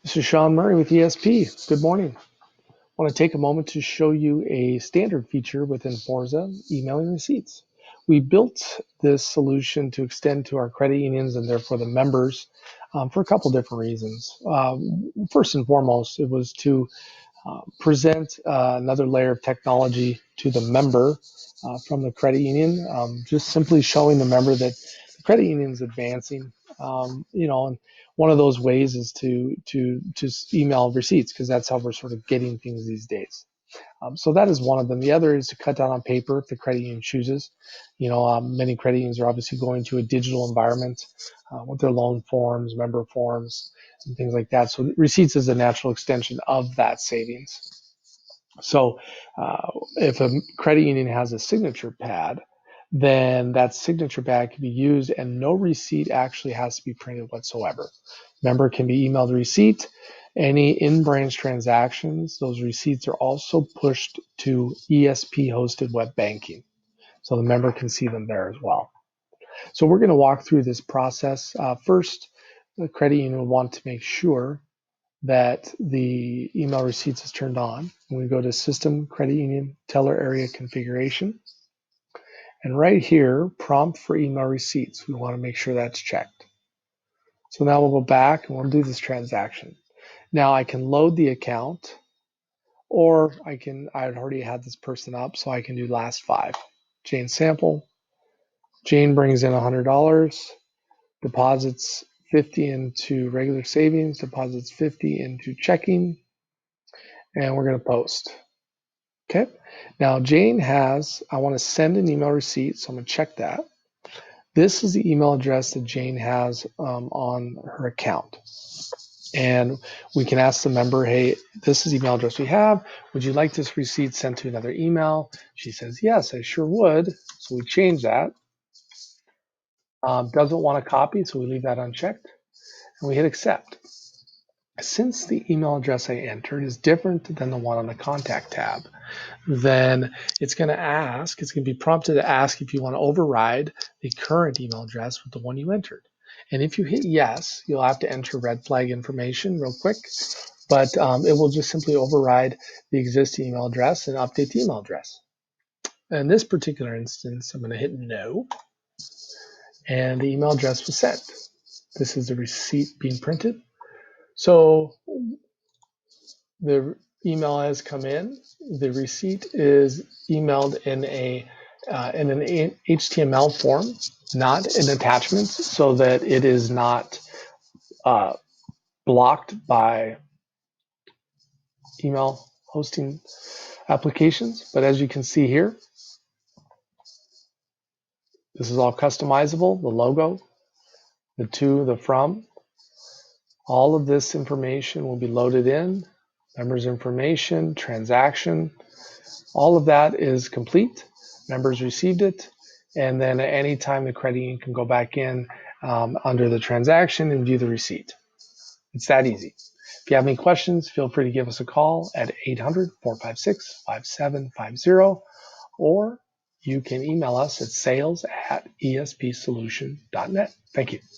This is Sean Murray with ESP. Good morning. I want to take a moment to show you a standard feature within FORZA, emailing receipts. We built this solution to extend to our credit unions and therefore the members for a couple different reasons. First and foremost, it was to present another layer of technology to the member from the credit union, just simply showing the member that the credit union is advancing. And one of those ways is to email receipts because that's how we're sort of getting things these days. So that is one of them. The other is to cut down on paper if the credit union chooses. Many credit unions are obviously going to a digital environment with their loan forms, member forms, and things like that. So receipts is a natural extension of that savings. So if a credit union has a signature pad, then that signature pad can be used and no receipt actually has to be printed whatsoever. Member can be emailed a receipt. Any in-branch transactions, those receipts are also pushed to ESP-hosted web banking. So the member can see them there as well. So we're going to walk through this process. First, the credit union will want to make sure that the email receipts is turned on. And we go to System, Credit Union, Teller Area Configuration. And right here, Prompt for Email Receipts. We want to make sure that's checked. So now we'll go back and we'll do this transaction. Now I can load the account, or I'd already had this person up, so I can do last five. Jane sample. Jane brings in $100, deposits 50 into regular savings, deposits 50 into checking, and we're going to post. Okay. Now Jane I want to send an email receipt, so I'm going to check that. This is the email address that Jane has on her account. And we can ask the member, hey, this is the email address we have. Would you like this receipt sent to another email? She says, yes, I sure would. So we change that. Doesn't want a copy, so we leave that unchecked. And we hit accept. Since the email address I entered is different than the one on the contact tab, then it's going to be prompted to ask if you want to override the current email address with the one you entered. And if you hit yes, you'll have to enter red flag information real quick, but it will just simply override the existing email address and update the email address. In this particular instance, I'm going to hit no, and the email address was sent. This is the receipt being printed. So the email has come in. The receipt is emailed in an HTML form, not an attachment, so that it is not blocked by email hosting applications. But as you can see here, this is all customizable. The logo, the to, the from, all of this information will be loaded in. Members information, transaction, all of that is complete. Members received it. And then at any time, the credit union can go back in under the transaction and view the receipt. It's that easy. If you have any questions, feel free to give us a call at 800-456-5750, or you can email us at sales@espsolution.net. Thank you.